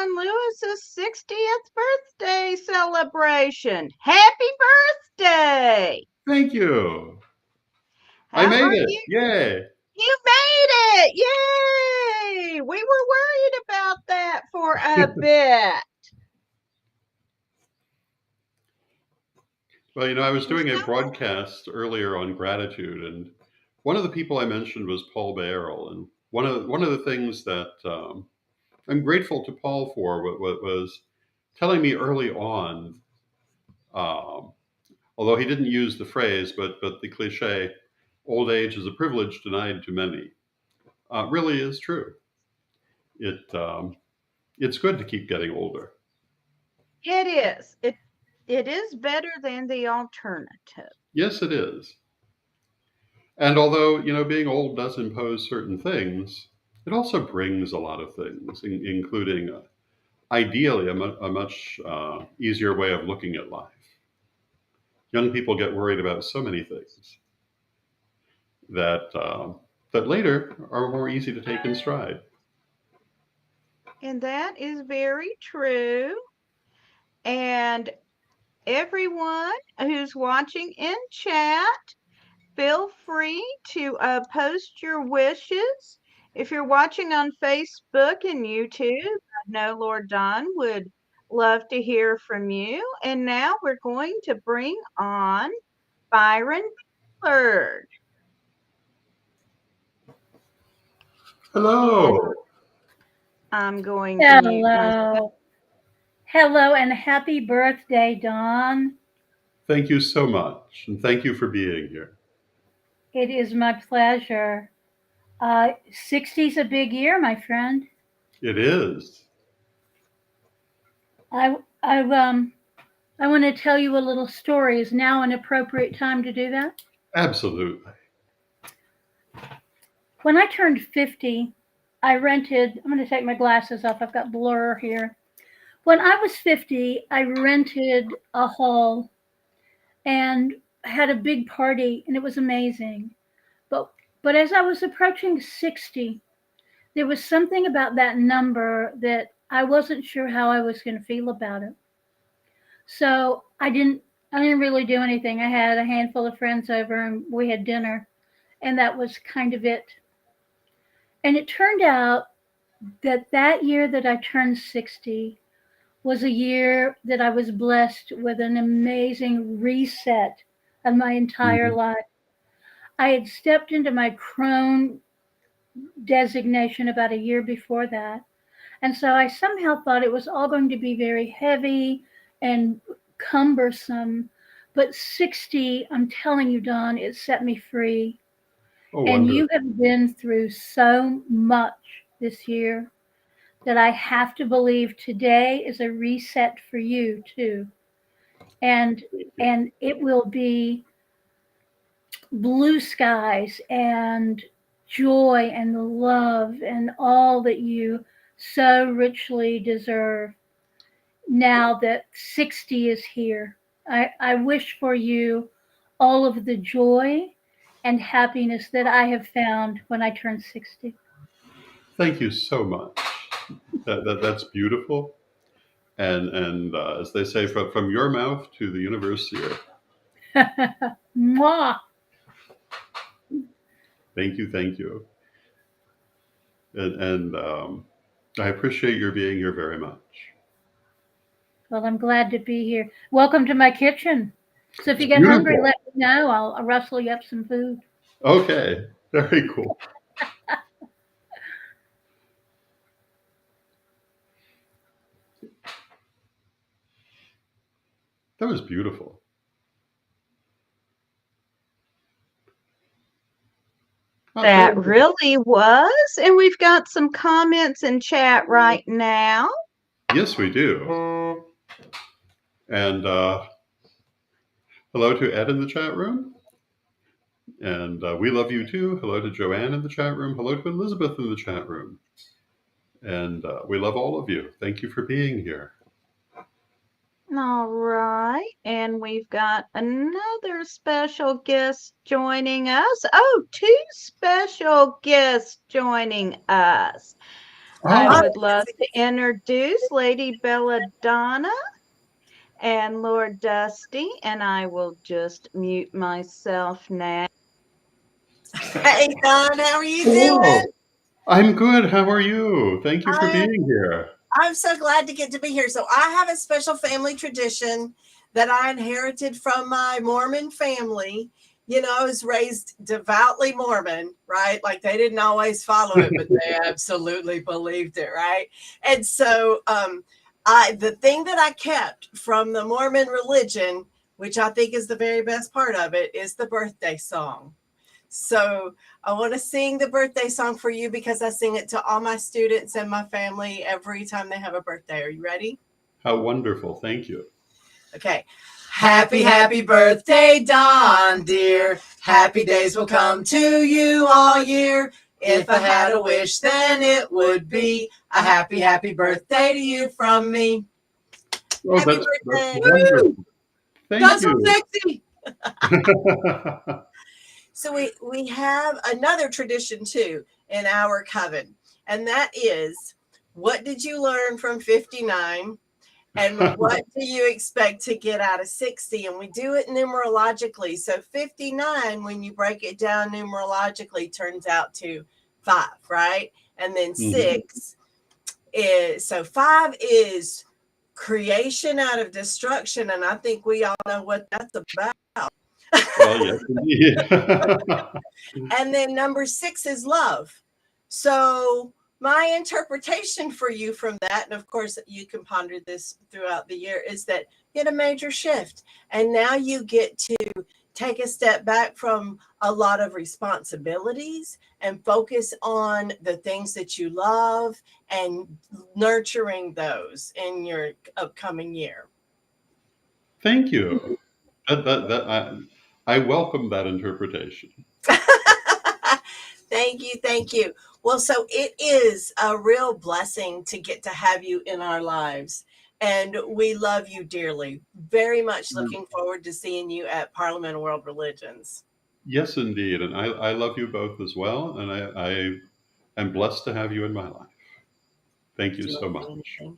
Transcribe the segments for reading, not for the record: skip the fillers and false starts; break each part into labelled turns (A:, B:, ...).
A: Don Lewis's 60th birthday celebration. Happy birthday!
B: Thank you. I
A: How
B: made
A: are
B: it.
A: you?
B: Yay.
A: You made it! Yay! We were worried about that for a bit.
B: Well, I was
A: And
B: doing a
A: so,
B: broadcast earlier on gratitude, and one of the people I mentioned was Paul Barrel, and one of the things that I'm grateful to Paul for was telling me early on, um, although he didn't use the phrase, but the cliche, "old age is a privilege denied to many," really is true. It's good to keep getting older.
A: it is. It is better than the alternative.
B: Yes, it is. And although, being old does impose certain things, it also brings a lot of things, including, ideally, a much easier way of looking at life. Young people get worried about so many things that later are more easy to take in stride.
A: And that is very true. And everyone who's watching in chat, feel free to post your wishes. If you're watching on Facebook and YouTube, I know Lord Don would love to hear from you. And now we're going to bring on Byron Billard. And
B: Hello.
A: I'm going to mute myself.
C: Hello. Hello and happy birthday, Dawn.
B: Thank you so much. And thank you for being here.
C: It is my pleasure. 60's a big year, my friend.
B: It is.
C: I I I want to tell you a little story. Is now an appropriate time to do that?
B: Absolutely.
C: When I turned 50, I rented, I'm going to take my glasses off. I've got blur here. When I was 50, I rented a hall and had a big party, and it was amazing. But but as I was approaching 60, there was something about that number that I wasn't sure how I was going to feel about it. So I didn't really do anything. I had a handful of friends over and we had dinner, and that was kind of it. And it turned out that that year that I turned 60 was a year that I was blessed with an amazing reset of my entire
B: Mhm.
C: life. I had stepped into my crone designation about a year before that. And so I somehow thought it was all going to be very heavy and cumbersome. But 60, I'm telling you, Don, it set me free.
B: Oh,
C: And you
B: wonderful.
C: have been through so much this year that I have to believe today is a reset for you too. And
B: Thank you.
C: and it will be blue skies and joy and love and all that you so richly deserve now that 60 is here. I wish for you all of the joy and happiness that I have found when I turned 60.
B: Thank you so much. That's beautiful. And as they say, from your mouth to the universe here.
C: Mwah.
B: Thank you, thank you, and I appreciate your being here very much.
C: Well, I'm glad to be here. Welcome to my kitchen. So if
B: It's
C: you get hungry,
B: beautiful.
C: let me know. I'll rustle you up some food.
B: Okay, very cool. That was beautiful.
A: That
B: Very good.
A: really was. And we've got some comments in chat right now.
B: Yes, we do. And hello to Ed in the chat room. And we love you too. Hello to Joanne in the chat room. Hello to Elizabeth in the chat room. And we love all of you. Thank you for being here.
A: All right. And we've got another special guest joining us. Oh, two special guests joining us. I
B: Oh,
D: Hi,
A: would love
D: Nancy.
A: to introduce Lady Belladonna and Lord Dusty, and I will just mute myself now.
D: Hey, Don, how are you doing?
B: hello. I'm good. How are you? Thank you for
D: I,
B: being here.
D: I'm so glad to get to be here. So, I have a special family tradition that I inherited from my Mormon family. You know, I was raised devoutly Mormon, right? Like they didn't always follow it, but they absolutely believed it, right? And so, the thing that I kept from the Mormon religion, which I think is the very best part of it, is the birthday song. So I want to sing the birthday song for you because I sing it to all my students and my family every time they have a birthday. Are you ready?
B: How wonderful. Thank you.
D: Okay. Happy, happy birthday, Don, dear. Happy days will come to you all year. If I had a wish, then it would be a happy, happy birthday to you from me.
B: Oh,
D: Happy
B: that's
D: birthday.
B: wonderful. Thank
D: That's so
B: you.
D: sexy. So we have another tradition too in our coven, and that is, what did you learn from 59 and what do you expect to get out of 60? And we do it numerologically. So 59, when you break it down numerologically, turns out to 5, right? And then
B: Mhm.
D: 6 is, so 5 is creation out of destruction. And I think we all know what that's about.
B: Well, yes, indeed.
D: And then number 6 is love. So my interpretation for you from that, and of course you can ponder this throughout the year, is that you had a major shift. And now you get to take a step back from a lot of responsibilities and focus on the things that you love and nurturing those in your upcoming year.
B: Thank you. I welcome that interpretation.
D: Thank you. Thank you. Well, so it is a real blessing to get to have you in our lives. And we love you dearly. Very much looking forward to seeing you at Parliament of World Religions.
B: Yes, indeed. And I love you both as well. And I am blessed to have you in my life. Thank you
D: Do you
B: so
D: want to say
B: much.
D: anything?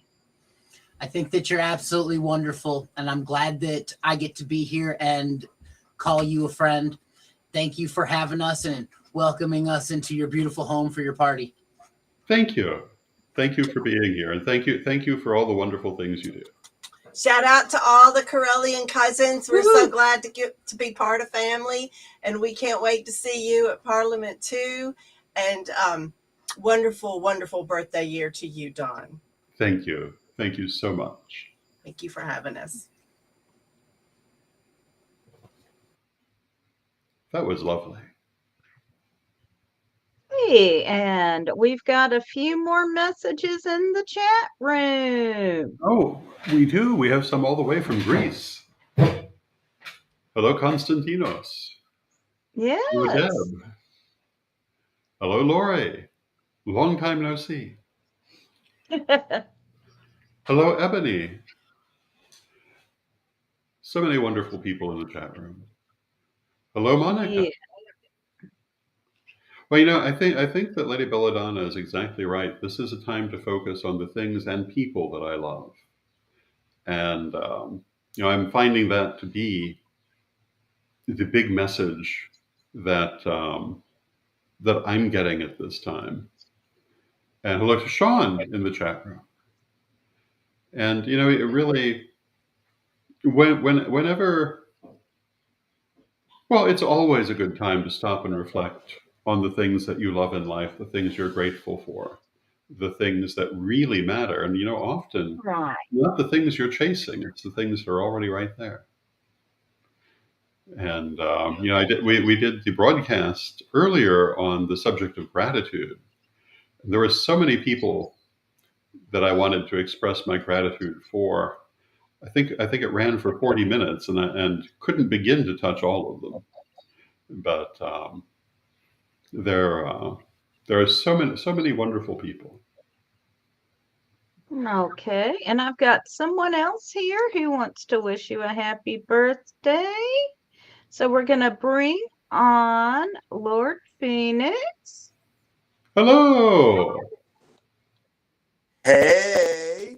E: I think that you're absolutely wonderful, and I'm glad that I get to be here and call you a friend. Thank you for having us and welcoming us into your beautiful home for your party.
B: Thank you. Thank you for being here. And thank you for all the wonderful things you do.
D: Shout out to all the Corellian cousins. We're so
E: Woo-hoo!
D: glad to get to be part of family, and we can't wait to see you at Parliament too. And wonderful, wonderful birthday year to you, Don.
B: Thank you. Thank you so much.
D: Thank you for having us.
B: That was lovely.
A: Hey, and we've got a few more messages in the chat room.
B: Oh, we do. We have some all the way from Greece. Hello, Konstantinos. Hello,
A: Yes.
B: Deb. Hello, Lori. Long time no see. Hello, Ebony. So many wonderful people in the chat room. Hello, Monica.
A: Yeah.
B: Well, I think that Lady Belladonna is exactly right. This is a time to focus on the things and people that I love, and I'm finding that to be the big message that that I'm getting at this time. And hello to Sean in the chat room. And it really whenever, well, it's always a good time to stop and reflect on the things that you love in life, the things you're grateful for, the things that really matter. And often
A: Right.
B: not the things you're chasing; it's the things that are already right there. And we did the broadcast earlier on the subject of gratitude. There were so many people that I wanted to express my gratitude for. I think it ran for 40 minutes, and couldn't begin to touch all of them. But there there are so many wonderful people.
A: Okay. And I've got someone else here who wants to wish you a happy birthday. So we're going to bring on Lord Phoenix.
B: Hello.
F: Hey,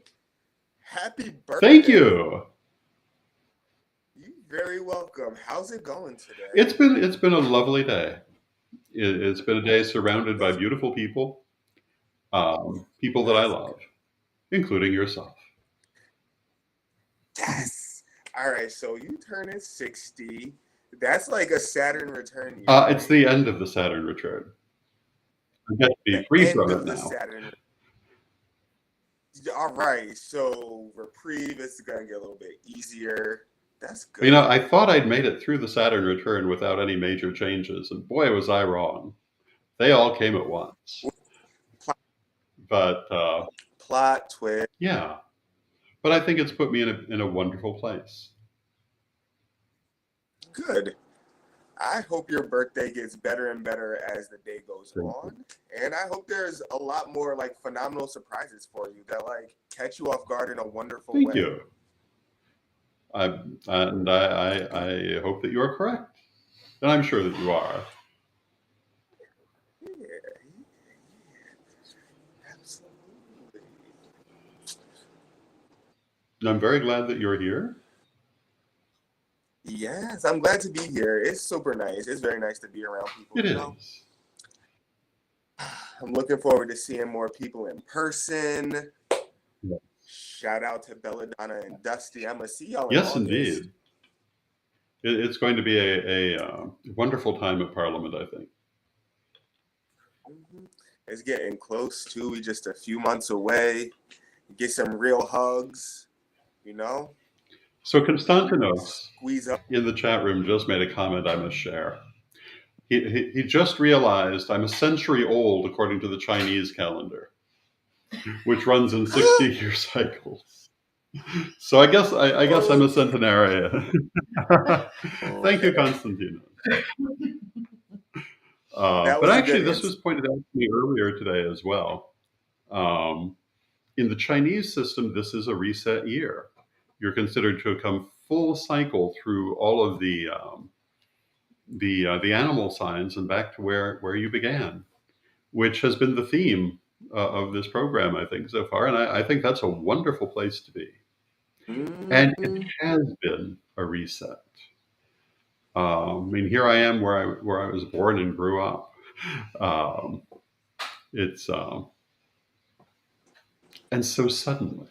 F: happy
B: Thank
F: birthday.
B: you.
F: You're very welcome. How's it going today?
B: It's been a lovely day. It's been a day surrounded by beautiful people, people that I
F: That's
B: love, including yourself.
F: yes. All right, so you turning 60. That's like a Saturn return year,
B: It's
F: right?
B: the end of the Saturn return. I get to be
F: The
B: free
F: end
B: from it
F: of the
B: now.
F: Saturn. All right, so reprieve is gonna get a little bit easier. That's
B: You know,
F: good.
B: I thought I'd made it through the Saturn return without any major changes, and boy, was I wrong. They all came at once.
F: Plot,
B: But
F: plot twist.
B: yeah, but I think it's put me in a wonderful place.
F: Good. I hope your birthday gets better and better as the day goes
B: Thank you.
F: on. And I hope there's a lot more like phenomenal surprises for you that like catch you off guard in a wonderful
B: Thank
F: way.
B: you. I hope that you are correct, and I'm sure that you are.
F: Yeah, absolutely.
B: And I'm very glad that you're here.
F: Yes, I'm glad to be here. It's super nice. It's very nice to be around people,
B: It
F: you know.
B: is.
F: I'm looking forward to seeing more people in person.
B: Yeah.
F: Shout out to Belladonna and Dusty. I'm gonna see y'all in
B: Yes,
F: August.
B: indeed. It's going to be a wonderful time at Parliament, I think.
F: Mhm. It's getting close too. We just a few months away. Get some real hugs, you know.
B: So Konstantinos
F: Squeeze up.
B: in the chat room just made a comment I must share. He just realized I'm a century old according to the Chinese calendar, which runs in 60-year cycles. So I guess I'm a centenarian. Thank you, Konstantinos.
F: That
B: But
F: was a
B: actually,
F: good
B: this was
F: answer.
B: pointed out to me earlier today as well. In the Chinese system, this is a reset year. You're considered to have come full cycle through all of the animal signs and back to where you began, which has been the theme of this program, I think, so far. And I think that's a wonderful place to be. And it
F: Mm,
B: has been a reset. I mean, here I am where I was born and grew up. Um, it's and so suddenly,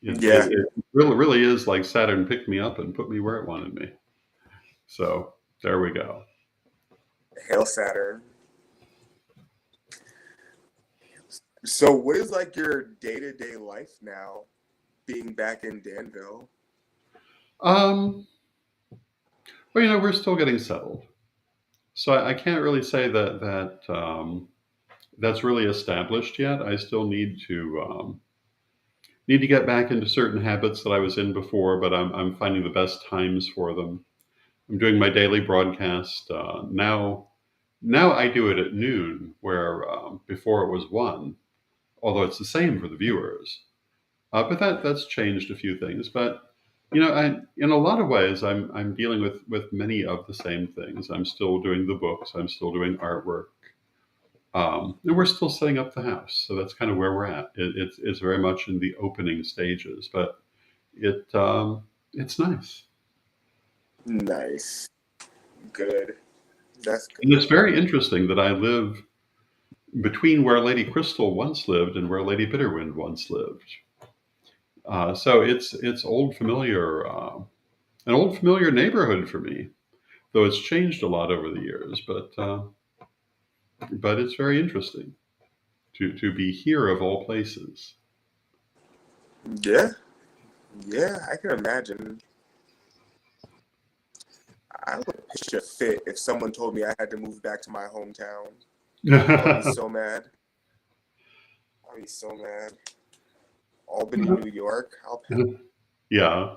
F: yeah,
B: it really is like Saturn picked me up and put me where it wanted me. So there we go.
F: hail Saturn. So, what is like your day-to-day life now, being back in Danville?
B: Um, well, you know, we're still getting settled, so I can't really say that that's really established yet. I still need to get back into certain habits that I was in before, but I'm finding the best times for them. I'm doing my daily broadcast now. Now I do it at noon, where before it was 1, although it's the same for the viewers. But that's changed a few things. But you know, in a lot of ways, I'm dealing with many of the same things. I'm still doing the books. I'm still doing artwork. And we're still setting up the house, so that's kind of where we're at. It's very much in the opening stages, but it's nice.
F: Nice, good. That's
B: And it's
F: good.
B: very interesting that I live between where Lady Crystal once lived and where Lady Bitterwind once lived. So it's an old familiar neighborhood for me, though it's changed a lot over the years. But it's very interesting to be here of all places.
F: Yeah, yeah, I can imagine. I would pitch a fit if someone told me I had to move back to my hometown. I would be so mad. I'd be so mad. Albany, New York. I'll pass.
B: Yeah.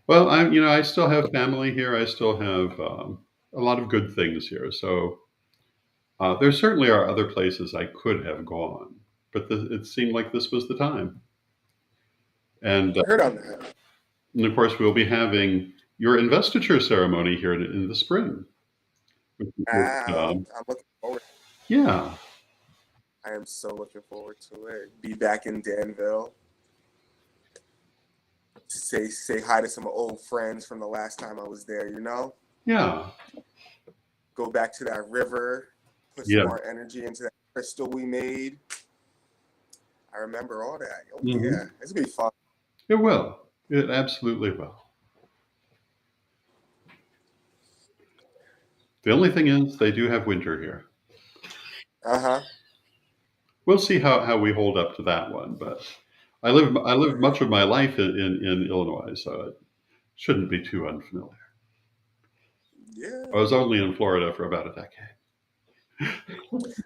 B: Well, I still have family here. I still have a lot of good things here. So there certainly are other places I could have gone, but it seemed like this was the time. And,
F: I heard on that.
B: and of course, we'll be having your investiture ceremony here in the spring. Which is,
F: Ah, I'm looking forward.
B: yeah.
F: I am so looking forward to it. Be back in Danville. Say hi to some old friends from the last time I was there, you know?
B: Yeah.
F: Go back to that river, put some
B: Yeah.
F: more energy into that crystal we made. I remember all that. Oh,
B: Mhm.
F: yeah. It's going to be fun.
B: It will. It absolutely will. The only thing is, they do have winter here.
F: Uh-huh.
B: We'll see how we hold up to that one. But I lived much of my life in Illinois, so it shouldn't be too unfamiliar.
F: Yeah.
B: I was only in Florida for about a decade.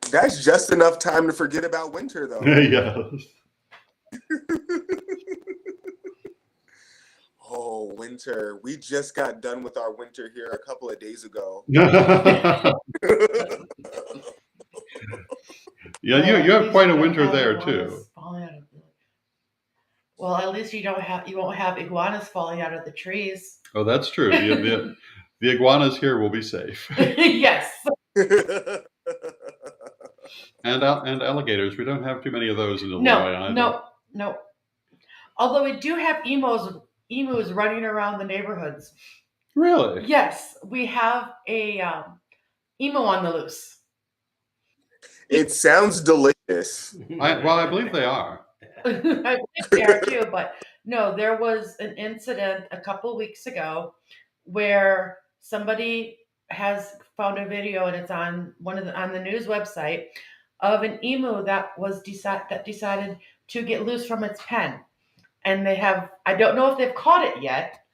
F: That's just enough time to forget about winter, though.
B: Yes.
F: Oh, winter. We just got done with our winter here a couple of days ago.
B: Yeah, you have quite a winter there too.
G: Well, at least you won't have iguanas falling out of the trees.
B: Oh, that's true. The iguanas here will be safe,
G: Yes.
B: and alligators. We don't have too many of those in Illinois either.
G: No. Although we do have emus running around the neighborhoods.
B: Really?
G: Yes, we have a emu on the loose.
F: It sounds delicious.
B: I believe they are.
G: I believe they are too, but no, there was an incident a couple weeks ago where somebody has found a video, and it's on on the news website, of an emu that decided to get loose from its pen, and I don't know if they've caught it yet,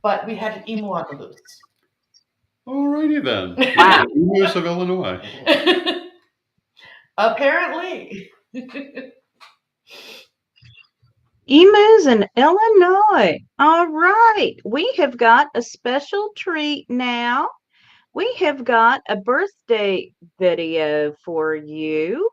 G: but we had an emu on the loose.
B: Alrighty then.
A: Wow.
B: Emus of Illinois.
G: Apparently.
A: Emus in Illinois. All right. We have got a special treat now. We have got a birthday video for you.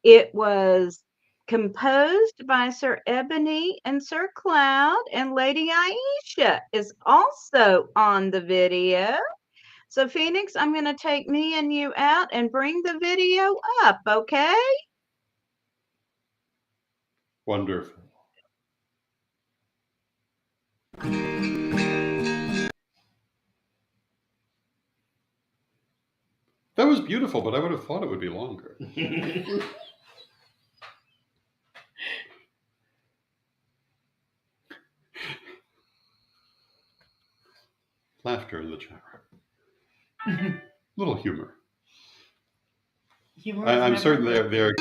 A: It was composed by Sir Ebony and Sir Cloud, and Lady Aisha is also on the video. So, Phoenix, I'm going to take me and you out and bring the video up, okay?
B: Wonderful. That was beautiful, but I would have thought it would be longer. Laughter in the chat room. Little humor. I'm certain they're.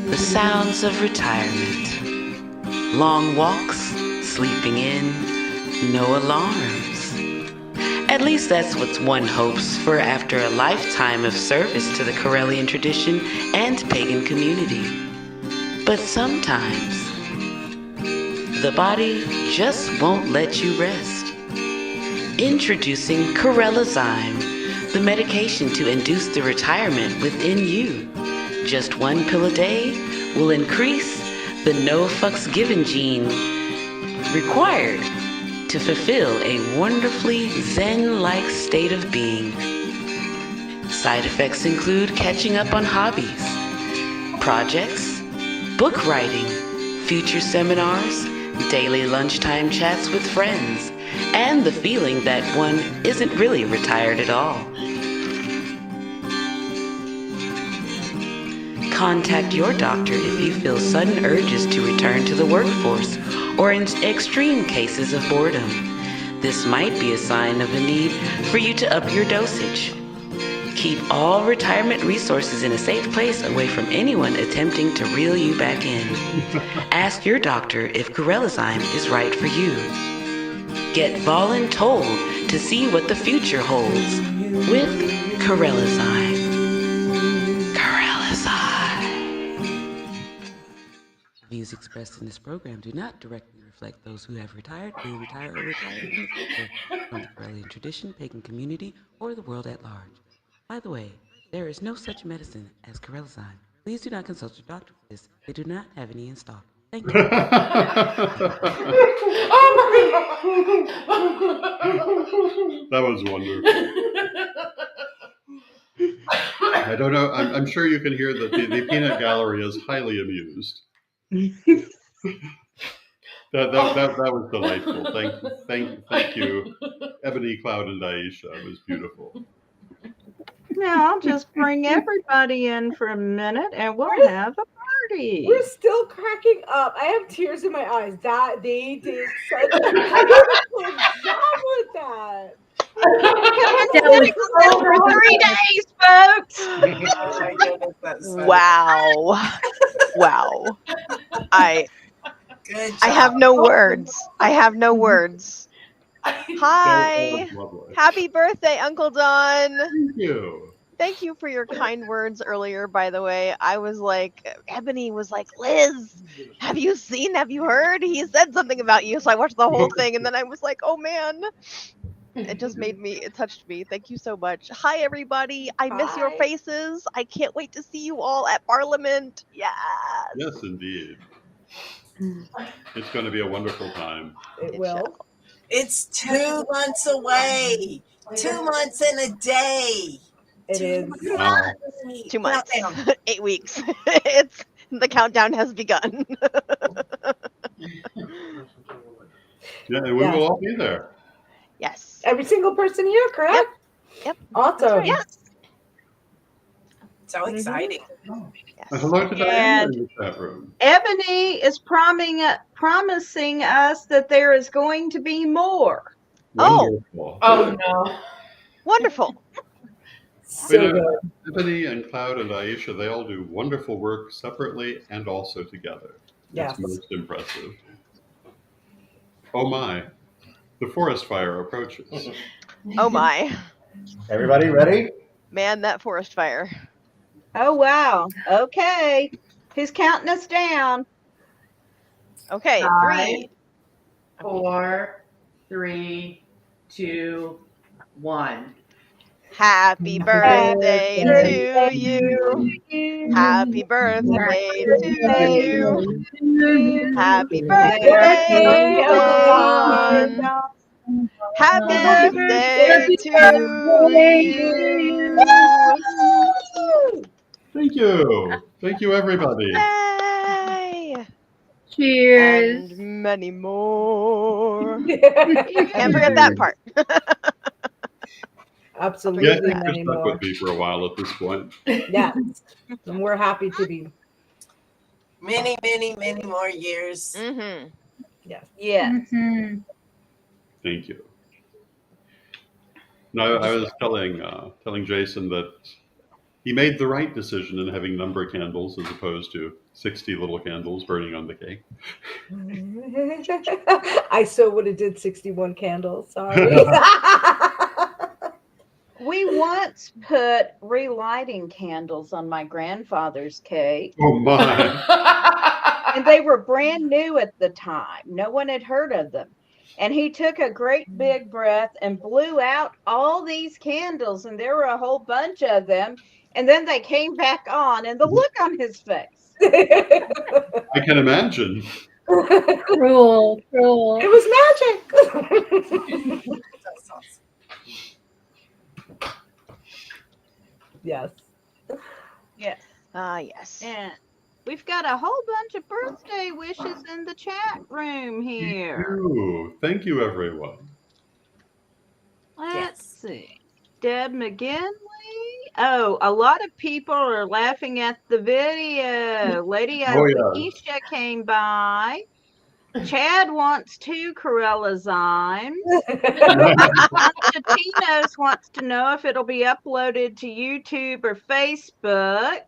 H: The sounds of retirement. Long walks, sleeping in, no alarms. At least that's what one hopes for after a lifetime of service to the Corellian tradition and pagan community. But sometimes, the body just won't let you rest. Introducing Corellizyme, the medication to induce the retirement within you. Just one pill a day will increase the no fucks given gene required to fulfill a wonderfully zen-like state of being. Side effects include catching up on hobbies, projects, book writing, future seminars, daily lunchtime chats with friends, and the feeling that one isn't really retired at all. Contact your doctor if you feel sudden urges to return to the workforce or in extreme cases of boredom. This might be a sign of a need for you to up your dosage. Keep all retirement resources in a safe place away from anyone attempting to reel you back in. Ask your doctor if Corellizyme is right for you. Get voluntold to see what the future holds with Corellizyme. Views expressed in this program do not directly reflect those who have retired, may retire, or retire in the future from the Corellian tradition, pagan community, or the world at large. By the way, there is no such medicine as Corellizyme. Please do not consult your doctor for this. They do not have any in stock. Thank you.
B: That was wonderful. I don't know. I'm sure you can hear that the peanut gallery is highly amused. That was delightful. Thank you, Ebony, Cloud, and Aisha. It was beautiful.
A: Now I'll just bring everybody in for a minute and we'll have a party.
I: We're still cracking up. I have tears in my eyes. That they did such a beautiful job with that.
C: That was so
A: For 3 days, folks.
D: Oh my goodness, that's funny.
J: Wow. Wow. I
D: Good job.
J: I have no words. I have no words.
B: That
J: Hi.
B: was lovely.
J: Happy birthday, Uncle Don.
B: Thank you.
J: Thank you for your kind words earlier, by the way. I was like, Ebony was like, Liz, have you heard? He said something about you. So I watched the whole thing and then I was like, oh man. It just it touched me. Thank you so much. Hi, everybody. I miss your
I: Hi.
J: faces. I can't wait to see you all at Parliament. Yes.
B: Yes, indeed. It's going to be a wonderful time.
I: It
J: It
I: will.
J: shall.
D: It's 2 months away. 2 months and a day.
I: It is.
B: Wow.
J: 2 months.
D: Countdown.
J: 8 weeks. It's the countdown has begun.
B: Yeah, and we
I: Yes.
B: will all be there.
J: Yes.
I: Every single person here, correct?
J: Yep.
I: Awesome.
J: right.
D: Yes. So exciting.
J: Yes.
B: Hello to Diana
A: And-
B: in the chat room.
A: Ebony is promising us that there is going to be more.
J: Oh.
B: Wonderful.
G: Oh no.
J: Wonderful.
I: So
B: You know,
I: good.
B: Ebony and Cloud and Aisha, they all do wonderful work separately and also together.
I: Yes.
B: It's most impressive. Oh my, the forest fire approaches.
J: Oh my.
K: Everybody ready?
J: Man, that forest fire.
A: Oh, wow. Okay. Who's counting us down?
J: Okay, 3.
G: 4, 3, 2, 1.
J: Happy birthday to you. Happy birthday to you. Happy birthday, Uncle Don. Happy birthday to you.
B: Thank you. Thank you, everybody.
J: Yay!
C: Cheers.
J: And many more. Can't forget that part.
I: Absolutely.
B: Yeah, you're
I: many
B: stuck
I: more.
B: with me for a while at this point.
I: Yes. And we're happy to be.
D: Many, many, many more years.
J: Mm-hmm.
I: Yes.
A: Yeah.
C: Mhm.
B: Thank you. No, I was telling Jason that he made the right decision in having number candles as opposed to 60 little candles burning on the cake.
I: I so would have did 61 candles. Sorry.
A: We once put relighting candles on my grandfather's cake,
B: Oh my.
A: and they were brand new at the time. No one had heard of them. And he took a great big breath and blew out all these candles, and there were a whole bunch of them. And then they came back on, and the look on his face.
B: I can imagine.
C: Cruel, cruel.
I: It was magic. Yes.
A: Yes.
J: Yes.
A: And we've got a whole bunch of birthday wishes in the chat room here.
B: Ooh, thank you, everyone.
A: Let's see. Deb McGinley. Oh, a lot of people are laughing at the video. Lady
B: Oh, yeah.
A: Aisha came by. Chad wants 2 Corella Zymes. Tatinos wants to know if it'll be uploaded to YouTube or Facebook.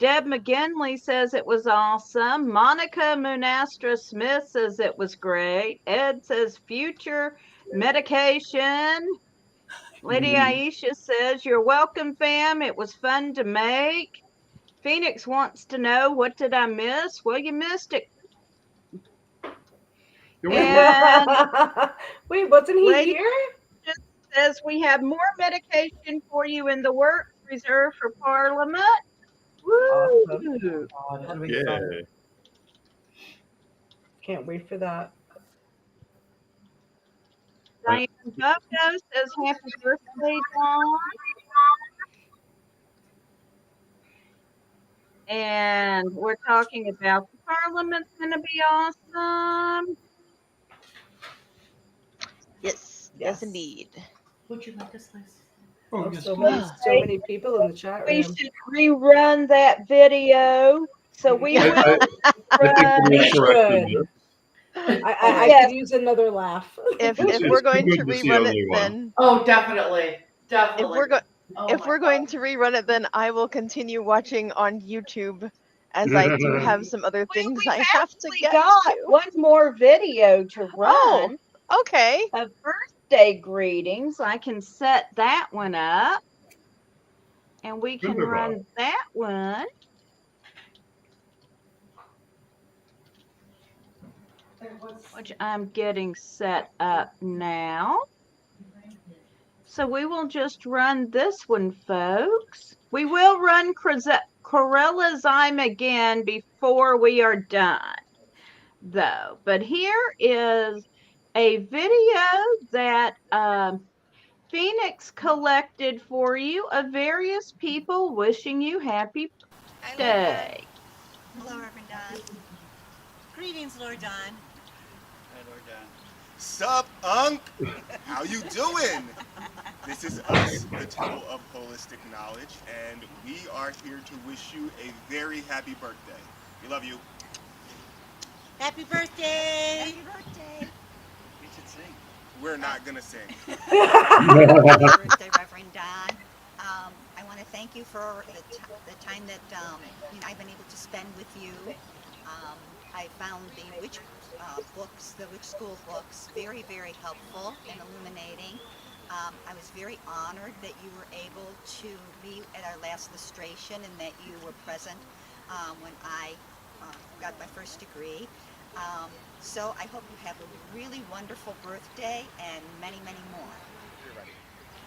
A: Deb McGinley says it was awesome. Monica Munastra Smith says it was great. Ed says future medication. Lady Aisha says, you're welcome, fam. It was fun to make. Phoenix wants to know, what did I miss? Well, you missed it.
B: You're
A: And
I: Wait, wasn't he
A: Lady
I: here?
A: says we have more medication for you in the works reserved for Parliament.
I: Awesome.
A: Woo!
I: That'll be
B: Yeah.
I: fun. Can't wait for that.
A: Diane Bubko says happy birthday, Dawn. And we're talking about the Parliament's gonna be awesome.
J: Yes, yes, indeed.
G: Would you like a slice?
B: Oh,
I: Oh,
B: yes,
I: so
B: please.
I: many people in the chat
A: We
I: room.
A: should rerun that video. So we
B: I,
A: will
B: I, I think
A: run.
B: we
I: We
B: are corrected
I: should.
B: there.
I: I
A: Yes.
I: could use another laugh.
J: If
B: It's
J: we're
B: too
J: going
B: good
J: to
B: to see
J: rerun it,
B: only one.
J: then
G: Oh, definitely,
J: if
G: definitely.
J: we're
G: Oh
J: if
G: my
J: we're
G: God.
J: going to rerun it, then I will continue watching on YouTube, as I do have some other things I have to
A: We
J: get
A: got
J: to.
A: one more video to
J: Oh,
A: run
J: okay.
A: of birthday greetings. I can set that one up. And we can
B: Wunderbar.
A: run that one. Which I'm getting set up now. So we will just run this one, folks. We will run Corellizyme again before we are done, though. But here is a video that Phoenix collected for you of various people wishing you happy birthday.
L: Hello, Reverend Don. Greetings, Lord Don.
M: Hey, Lord Don.
F: Sup, Unc? How you doing? This is us, the Temple of Holistic Knowledge, and we are here to wish you a very happy birthday. We love you.
L: Happy birthday! Happy birthday!
M: You should sing.
F: We're not gonna sing.
L: Happy birthday, Reverend Don. I want to thank you for the time that I've been able to spend with you. I found the witch books, the witch school books, very, very helpful and illuminating. I was very honored that you were able to be at our last lustration and that you were present when I got my first degree. So I hope you have a really wonderful birthday and many, many more.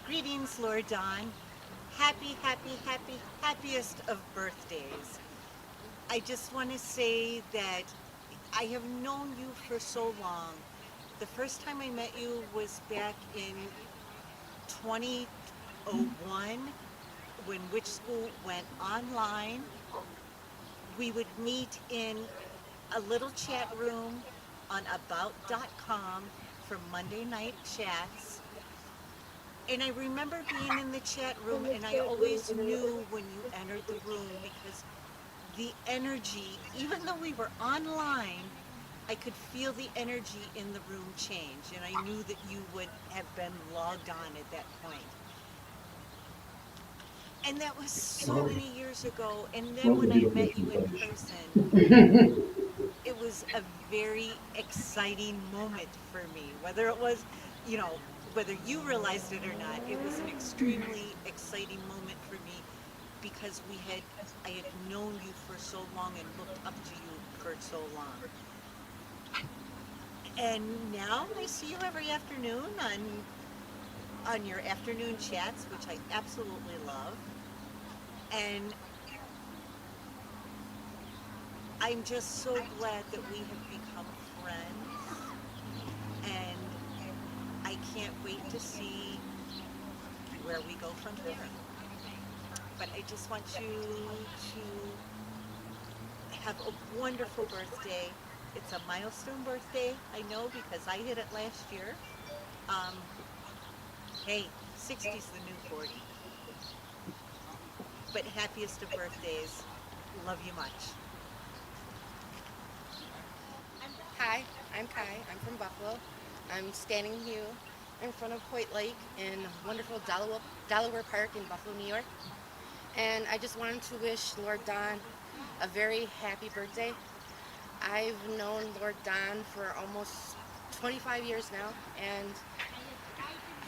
L: Greetings, Lord Don. Happy, happy, happy, happiest of birthdays. I just want to say that I have known you for so long. The first time I met you was back in 2001 when Witch School went online. We would meet in a little chat room on about.com for Monday night chats. And I remember being in the chat room, and I always knew when you entered the room because the energy, even though we were online, I could feel the energy in the room change, and I knew that you would have been logged on at that point. And that was so many years ago, and then when I met you in person, it was a very exciting moment for me. Whether it was, whether you realized it or not, it was an extremely exciting moment for me because I had known you for so long and looked up to you for so long. And now I see you every afternoon on your afternoon chats, which I absolutely love. And I'm just so glad that we have become friends. And I can't wait to see where we go from here. But I just want you to have a wonderful birthday. It's a milestone birthday, I know, because I hit it last year. Hey, 60's the new 40. But happiest of birthdays. Love you much.
N: Hi, I'm Kai. I'm from Buffalo. I'm standing here in front of Hoyt Lake in wonderful Delaware Park in Buffalo, New York. And I just wanted to wish Lord Don a very happy birthday. I've known Lord Don for almost 25 years now, and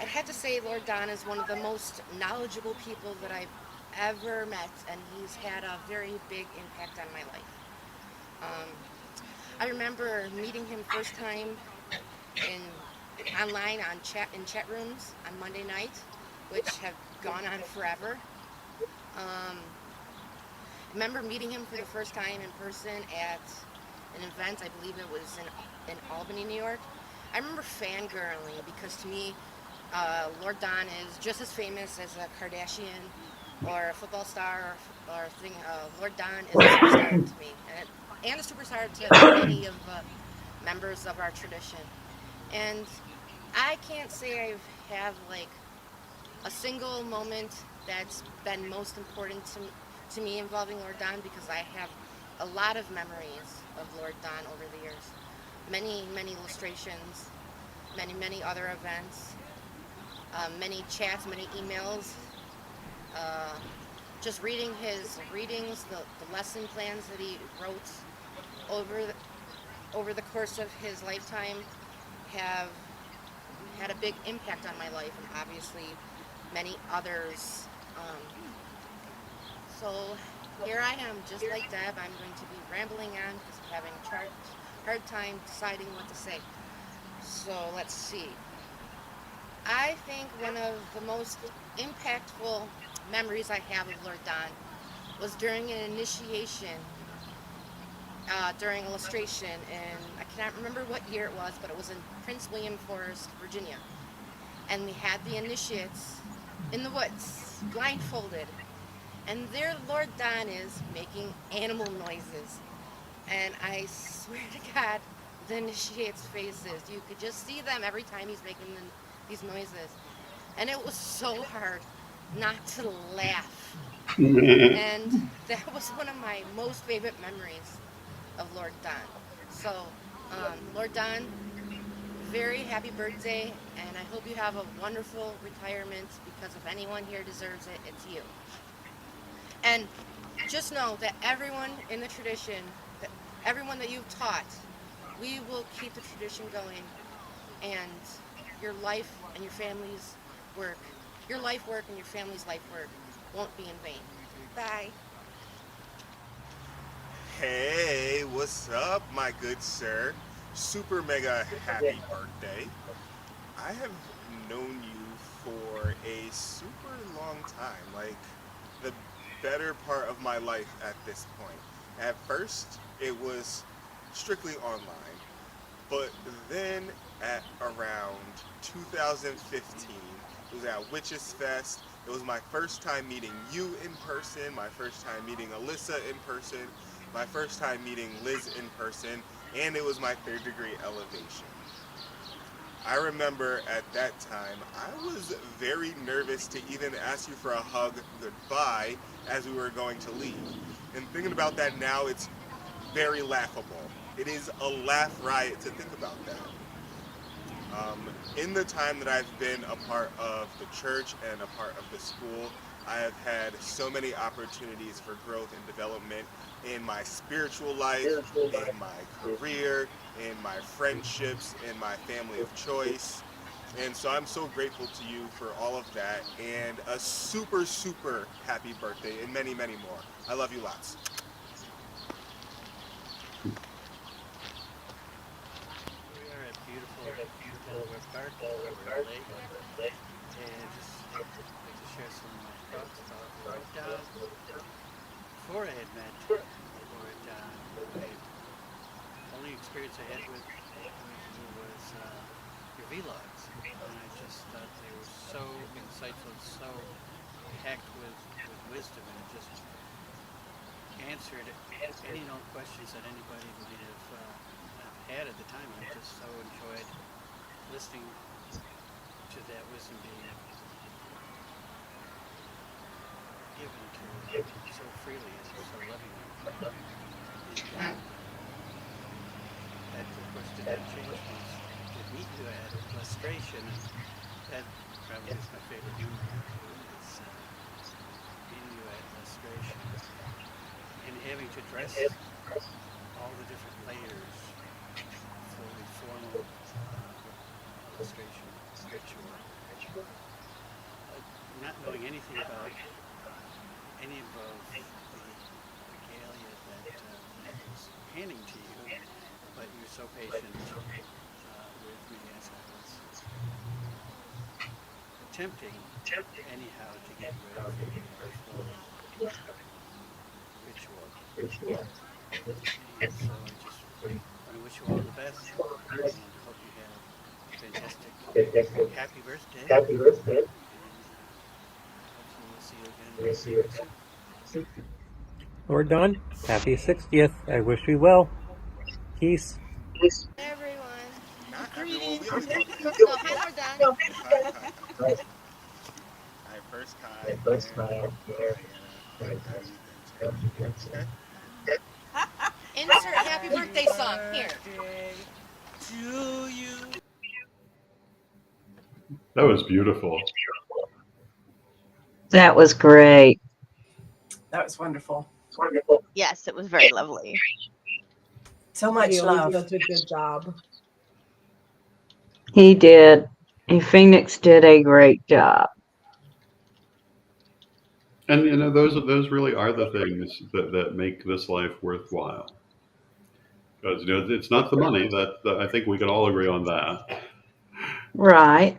N: I'd have to say Lord Don is one of the most knowledgeable people that I've ever met, and he's had a very big impact on my life. I remember meeting him first time online in chat rooms on Monday night, which have gone on forever. remember meeting him for the first time in person at an event. I believe it was in Albany, New York. I remember fangirling because to me, Lord Don is just as famous as a Kardashian or a football star or thing. Lord Don is a superstar to me, and a superstar to many of the members of our tradition. And I can't say I've have like a single moment that's been most important to me involving Lord Don because I have a lot of memories of Lord Don over the years. Many illustrations, many other events, many chats, many emails, uh, just reading his readings, the lesson plans that he wrote over over the course of his lifetime have had a big impact on my life and obviously many others. So here I am, just like Deb. I'm going to be rambling on because I'm having a hard time deciding what to say. So let's see. I think one of the most impactful memories I have of Lord Don was during an initiation, during illustration, and I cannot remember what year it was, but it was in Prince William Forest, Virginia. And we had the initiates in the woods, blindfolded, and there Lord Don is making animal noises. And I swear to God, the initiates' faces, you could just see them every time he's making these noises. And it was so hard not to laugh. And that was one of my most favorite memories of Lord Don. So, Lord Don, very happy birthday, and I hope you have a wonderful retirement because if anyone here deserves it, it's you. And just know that everyone in the tradition, that everyone that you've taught, we will keep the tradition going, and your life and your family's work, your life work and your family's life work won't be in vain. Bye.
F: Hey, what's up, my good sir? Super mega happy birthday. I have known you for a super long time, like the better part of my life at this point. At first, it was strictly online, but then at around 2015, it was at Witches Fest. It was my first time meeting you in person, my first time meeting Alyssa in person, my first time meeting Liz in person, and it was my third degree elevation. I remember at that time, I was very nervous to even ask you for a hug goodbye as we were going to leave. And thinking about that now, it's very laughable. It is a laugh riot to think about that. In the time that I've been a part of the church and a part of the school, I have had so many opportunities for growth and development in my spiritual life, in my career, in my friendships, in my family of choice. And so I'm so grateful to you for all of that and a super, super happy birthday and many more. I love you lots.
M: We are at beautiful Delaware Park, Delaware Lake, and just like to share some thoughts about Lord Don. Before I had met Lord Don, my only experience I had with you was your vlogs, and I just thought they were so insightful, so packed with wisdom, and it just answered any known questions that anybody might have had at the time. I just so enjoyed listening to that wisdom being given to so freely and so lovingly. And that, of course, did not change once I did meet you at illustration, and that probably is my favorite memory of you, is meeting you at illustration and having to dress all the different layers for the formal illustration ritual. Not knowing anything about any of the regalia that I was handing to you, but you were so patient with me as I was attempting anyhow to get ready for your formal wish you all. And so I just want to wish you all the best and hope you have a fantastic, happy birthday. And hopefully we'll see you again very soon.
O: Lord Don, happy 60th. I wish we well. Peace.
N: Hey everyone.
F: Not everyone.
N: Greetings.
F: We always talk.
N: No, hi Lord Don.
F: Hi, hi, hi. All right, first Kai, then Diana, then me, then Tim. Okay.
N: Insert happy
F: Happy
N: birthday song here.
F: birthday to you.
B: That was beautiful.
A: That was great.
D: That was wonderful.
J: Yes, it was very lovely.
D: So much
I: He always
D: love.
I: does a good job.
A: He did. And Phoenix did a great job.
B: And those really are the things that make this life worthwhile. Because it's not the money that I think we can all agree on that.
A: Right.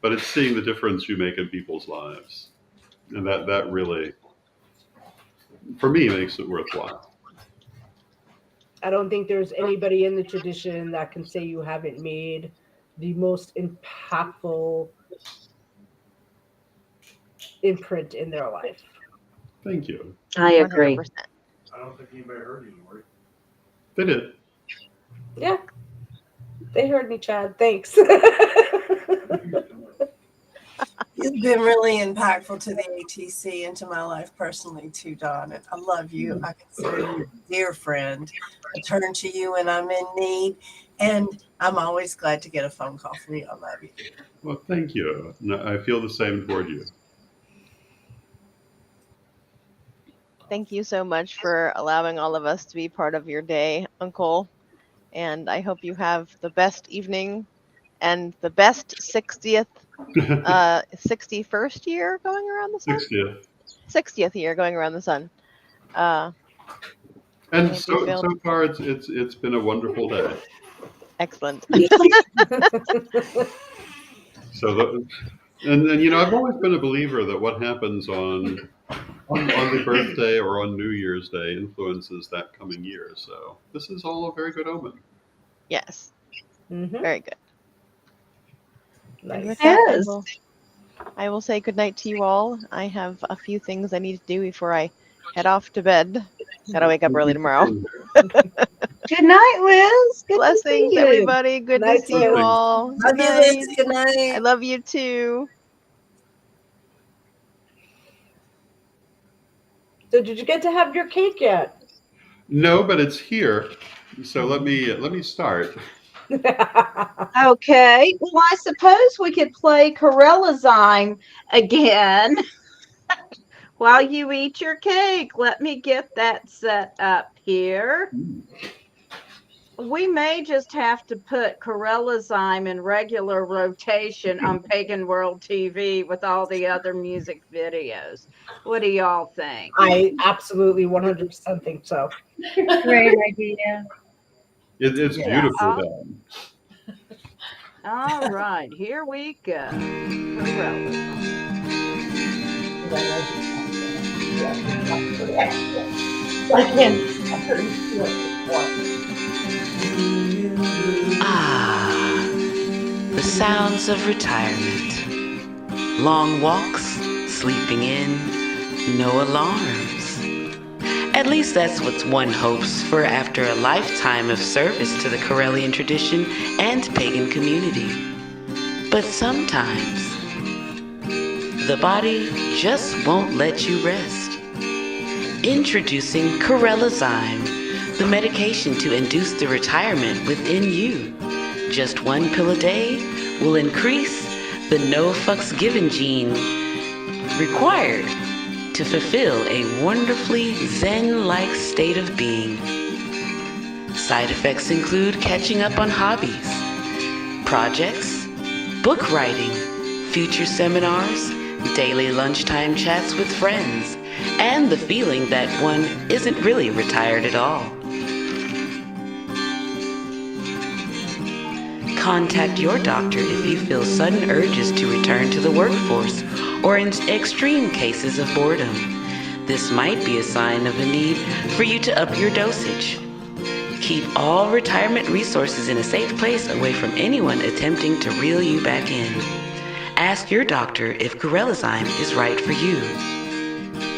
B: But it's seeing the difference you make in people's lives, and that really, for me, makes it worthwhile.
I: I don't think there's anybody in the tradition that can say you haven't made the most impactful imprint in their life.
B: Thank you.
A: I agree.
J: 100%.
K: I don't think anybody heard you, Lori.
B: They did.
I: Yeah. They heard me, Chad. Thanks.
D: You've been really impactful to the ATC and to my life personally too, Don. And I love you. I consider you a dear friend. I turn to you when I'm in need, and I'm always glad to get a phone call from you. I love you.
B: Well, thank you. No, I feel the same toward you.
J: Thank you so much for allowing all of us to be part of your day, Uncle. And I hope you have the best evening and the best 60th, 61st year going around the sun?
B: 60th.
J: 60th year going around the sun.
B: And so far, it's been a wonderful day.
J: Excellent.
B: So and I've always been a believer that what happens on the birthday or on New Year's Day influences that coming year. So this is all a very good omen.
J: Yes.
I: Mm-hmm.
J: Very good.
I: Nice.
J: And with that, I will say goodnight to you all. I have a few things I need to do before I head off to bed. Gotta wake up early tomorrow.
A: Good night, Liz. Good
J: Blessings,
A: to see you.
J: everybody. Good
I: Night,
J: to see you
I: Liz.
J: all.
D: Love
J: Good
D: you,
J: night.
D: Liz. Good night.
J: I love you too.
I: So did you get to have your cake yet?
B: No, but it's here. So let me start.
A: Okay. Well, I suppose we could play Corellizyme again while you eat your cake. Let me get that set up here. We may just have to put Corellizyme in regular rotation on Pagan World TV with all the other music videos. What do y'all think?
I: I absolutely 100% think so.
C: Great idea.
B: It's beautiful then.
A: All right, here we go. Corellizyme.
H: Ah, the sounds of retirement. Long walks, sleeping in, no alarms. At least that's what one hopes for after a lifetime of service to the Corellian tradition and pagan community. But sometimes, the body just won't let you rest. Introducing Corellizyme, the medication to induce the retirement within you. Just one pill a day will increase the no fucks given gene required to fulfill a wonderfully zen-like state of being. Side effects include catching up on hobbies, projects, book writing, future seminars, daily lunchtime chats with friends, and the feeling that one isn't really retired at all. Contact your doctor if you feel sudden urges to return to the workforce or in extreme cases of boredom. this might be a sign of a need for you to up your dosage. Keep all retirement resources in a safe place away from anyone attempting to reel you back in. Ask your doctor if Corellizyme is right for you.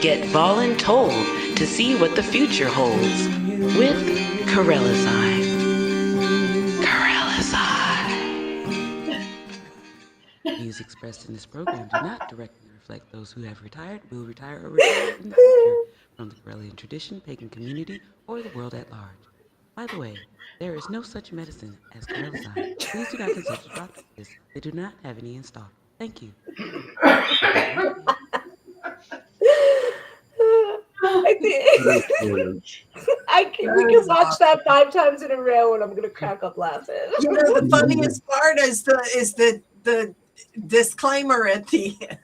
H: Get voluntold to see what the future holds with Corellizyme. Views expressed in this program do not directly reflect those who have retired, will retire, or retire in the future from the Corellian tradition, pagan community, or the world at large. By the way, there is no such medicine as Corellizyme. Please do not consult your doctor for this. They do not have any in stock. Thank you.
I: I think we can watch that 5 times in a row, and I'm gonna crack up laughing.
D: You know, the funniest part is the disclaimer at the end.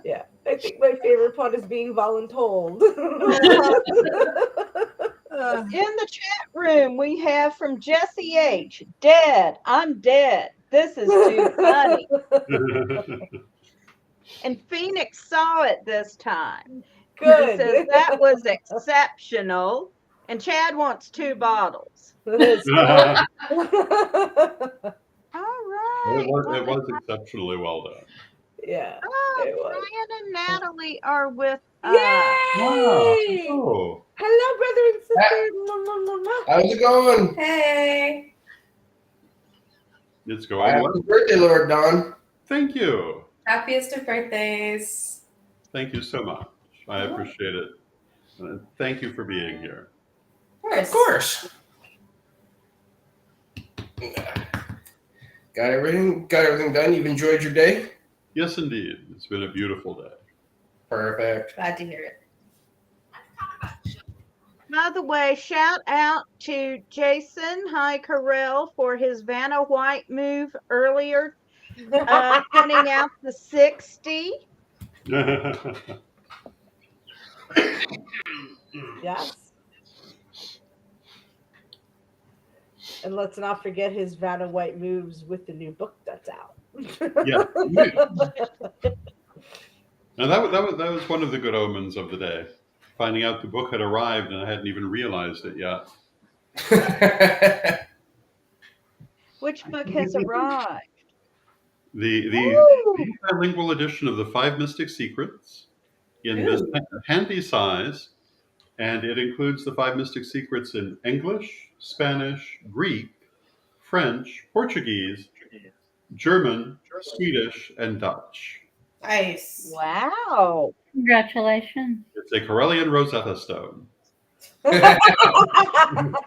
I: Yeah, I think my favorite part is being voluntold.
A: In the chat room, we have from Jesse H. Dead. I'm dead. This is too funny. And Phoenix saw it this time.
I: Good.
A: He says that was exceptional. And Chad wants 2 bottles. All right.
B: It was exceptionally well done.
I: Yeah.
A: Oh, Brian and Natalie are with us.
I: Yay!
B: Oh.
I: Hello, brother and sister.
P: How's it going?
I: Hey.
B: It's going well.
P: Happy birthday, Lord Don.
B: Thank you.
Q: Happiest of birthdays.
B: Thank you so much. I appreciate it. Thank you for being here.
P: Of course. Got everything done? You've enjoyed your day?
B: Yes, indeed. It's been a beautiful day.
P: Perfect.
Q: Glad to hear it.
A: By the way, shout out to Jason Corell for his Vanna White move earlier, pointing out the 60.
I: Yes. And let's not forget his Vanna White moves with the new book that's out.
B: Yeah. Now that was one of the good omens of the day. Finding out the book had arrived and I hadn't even realized it yet.
A: Which book has arrived?
B: The bilingual edition of the 5 Mystic Secrets in this handy size, and it includes the 5 Mystic Secrets in English, Spanish, Greek, French, Portuguese, German, Swedish, and Dutch.
Q: Nice.
A: Wow.
C: Congratulations.
B: It's a Corellian Rosetta Stone.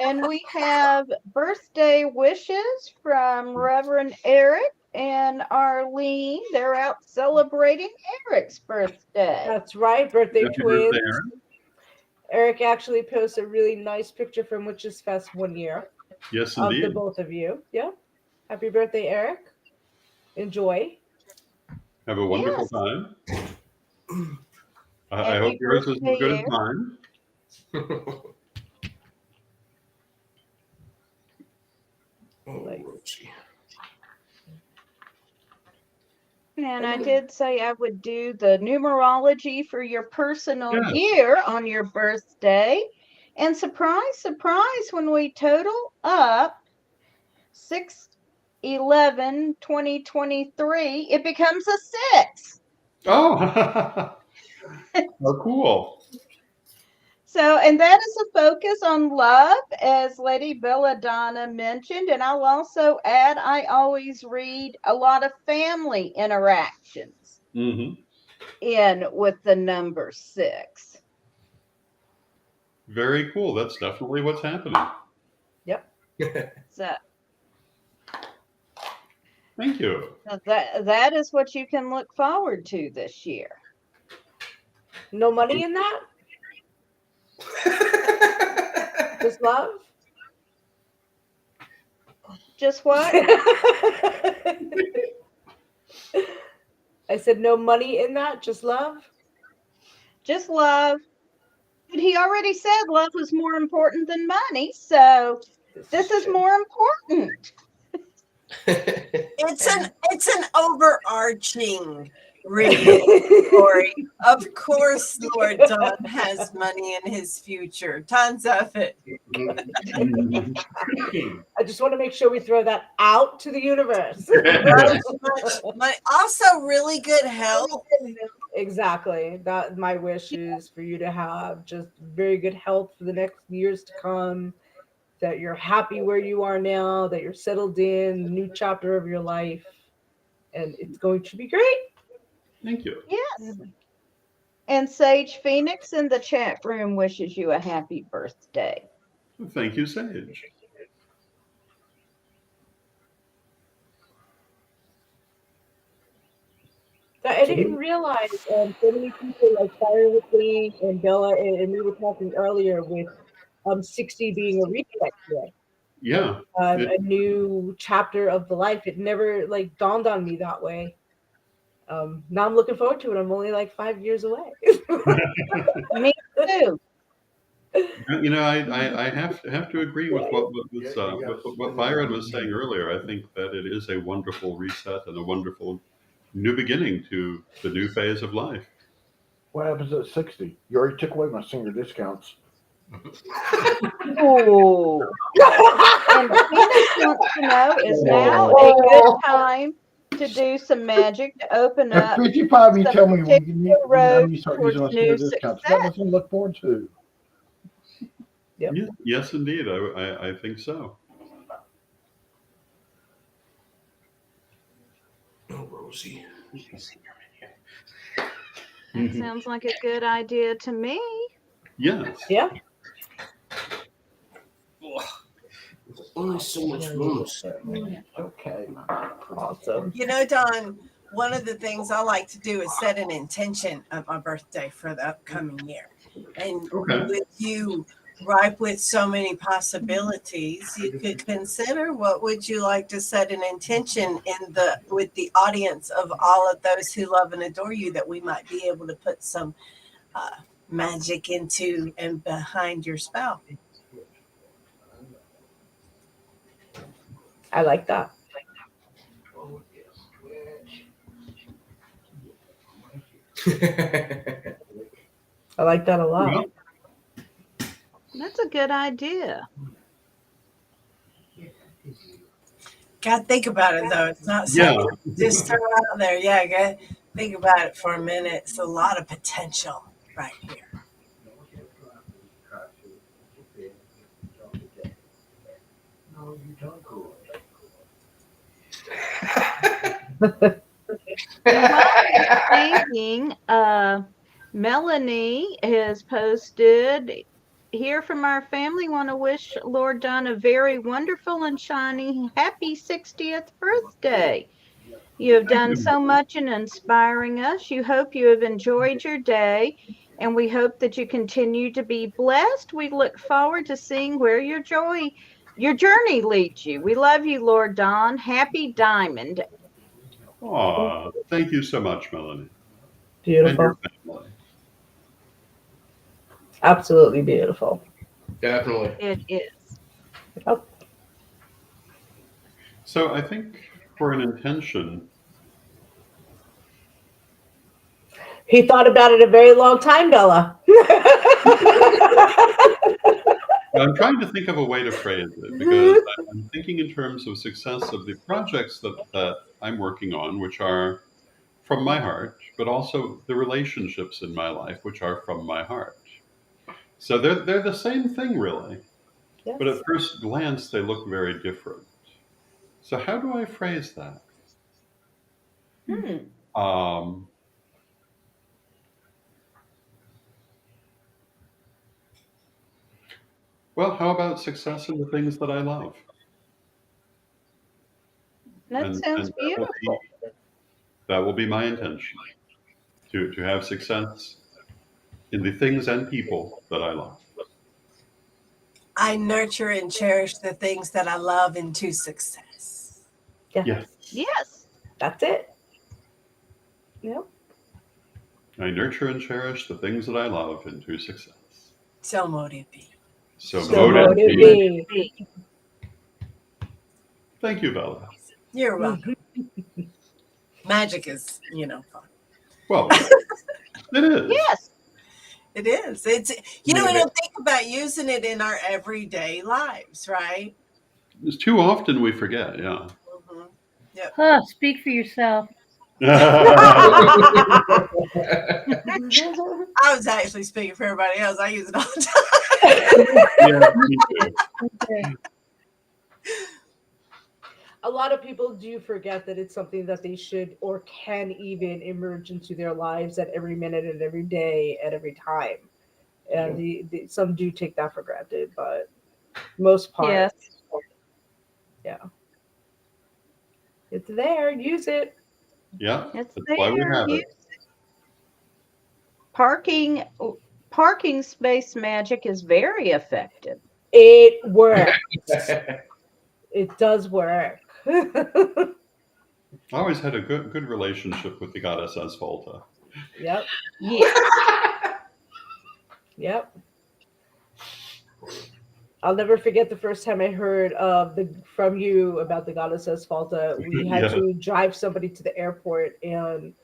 A: And we have birthday wishes from Reverend Eric and Arlene. They're out celebrating Eric's birthday.
I: That's right, birthday
B: Happy
I: twins.
B: birthday,
I: Eric actually posted a really nice picture from Witches Fest one year.
B: Yes,
I: Of
B: indeed.
I: the both of you. Yeah. Happy birthday, Eric. Enjoy.
B: Have a wonderful time. I
A: Happy
B: hope yours is as
A: birthday,
B: good as
A: Eric.
B: mine.
A: And I did say I would do the numerology for your personal
B: Yes.
A: year on your birthday. And surprise, surprise, when we total up 6/11/2023, it becomes a 6.
B: Oh, oh, cool.
A: So, and that is a focus on love, as Lady Belladonna mentioned. And I'll also add, I always read a lot of family interactions
B: Mm-hmm.
A: in with the number 6.
B: Very cool. That's definitely what's happening.
I: Yep.
A: So
B: Thank you.
A: that is what you can look forward to this year.
I: No money in that? Just love?
A: Just what?
I: I said no money in that, just love?
A: Just love. And he already said love was more important than money, so this is more important.
D: It's an overarching Really, Corey. Of course, Lord Don has money in his future. Tons of it.
I: I just want to make sure we throw that out to the universe.
D: Also, really good health.
I: Exactly. That my wish is for you to have just very good health for the next years to come. That you're happy where you are now. That you're settled in, new chapter of your life, and it's going to be great.
B: Thank you.
A: Yes. And Sage Phoenix in the chat room wishes you a happy birthday.
B: Thank you, Sage.
I: I didn't realize so many people like Fire with me and Bella and we were talking earlier with 60 being a reset year.
B: Yeah.
I: A new chapter of the life. It never like dawned on me that way. Now I'm looking forward to it. I'm only like 5 years away.
A: Me too.
B: You know, I have to agree with what Byron was saying earlier. I think that it is a wonderful reset and a wonderful new beginning to the new phase of life.
K: What happens at 60? You already took away my senior discounts.
A: Ooh. And Phoenix wants to know, is now a good time to do some magic to open
K: At
A: up
K: 55, you
A: some
K: tell me when
A: particular
K: you
A: roads
K: start
A: towards
K: using my senior
A: new
K: discounts.
A: success?
K: Got nothing to look forward to.
I: Yep.
B: Yes, indeed. I think so.
P: Oh, Rosie.
A: That sounds like a good idea to me.
B: Yes.
I: Yeah.
P: There's only so much room.
K: Okay.
I: Awesome.
D: You know, Don, one of the things I like to do is set an intention of my birthday for the upcoming year. And with you ripe with so many possibilities, you could consider what would you like to set an intention with the audience of all of those who love and adore you, that we might be able to put some magic into and behind your spell.
I: I like that. I like that a lot.
A: That's a good idea.
D: God, think about it though. It's not something just throw out there. Yeah, God, think about it for a minute. It's a lot of potential right here.
A: Thinking, Melanie has posted, here from our family, want to wish Lord Don a very wonderful and shining happy 60th birthday. You have done so much in inspiring us. You hope you have enjoyed your day, and we hope that you continue to be blessed. We look forward to seeing where your journey leads you. We love you, Lord Don. Happy Diamond.
B: Aw, thank you so much, Melanie.
I: Beautiful.
B: And your family.
I: Absolutely beautiful.
P: Definitely.
A: It is.
I: Oh.
B: So I think for an intention,
I: He thought about it a very long time, Bella.
B: I'm trying to think of a way to phrase it, because I'm thinking in terms of success of the projects that I'm working on, which are from my heart, but also the relationships in my life, which are from my heart. So they're the same thing, really.
I: Yes.
B: But at first glance, they look very different. So how do I phrase that? Well, how about success in the things that I love?
A: That sounds beautiful.
B: That will be my intention, to have success in the things and people that I love.
D: I nurture and cherish the things that I love into success.
B: Yes.
A: Yes.
I: That's it. Yep.
B: I nurture and cherish the things that I love into success.
D: So motive be.
B: So motive be. Thank you, Bella.
D: You're welcome. Magic is, fun.
B: Well, it is.
A: Yes.
D: It is. It's we don't think about using it in our everyday lives, right?
B: It's too often we forget. Yeah.
D: Mm-hmm. Yep.
C: Huh, speak for yourself.
D: I was actually speaking for everybody else. I use it all the time.
B: Yeah, me too.
C: Okay.
I: A lot of people do forget that it's something that they should or can even emerge into their lives at every minute and every day at every time. And some do take that for granted, but most part,
A: Yes.
I: yeah, it's there. Use it.
B: Yeah,
A: It's
B: that's why we
A: there.
B: have it.
A: Parking space magic is very effective.
I: It works. It does work.
B: I always had a good relationship with the goddess Asphalta.
I: Yep.
A: Yes.
I: Yep. I'll never forget the first time I heard from you about the goddess Asphalta. We had
B: Yeah.
I: to drive somebody to the airport, and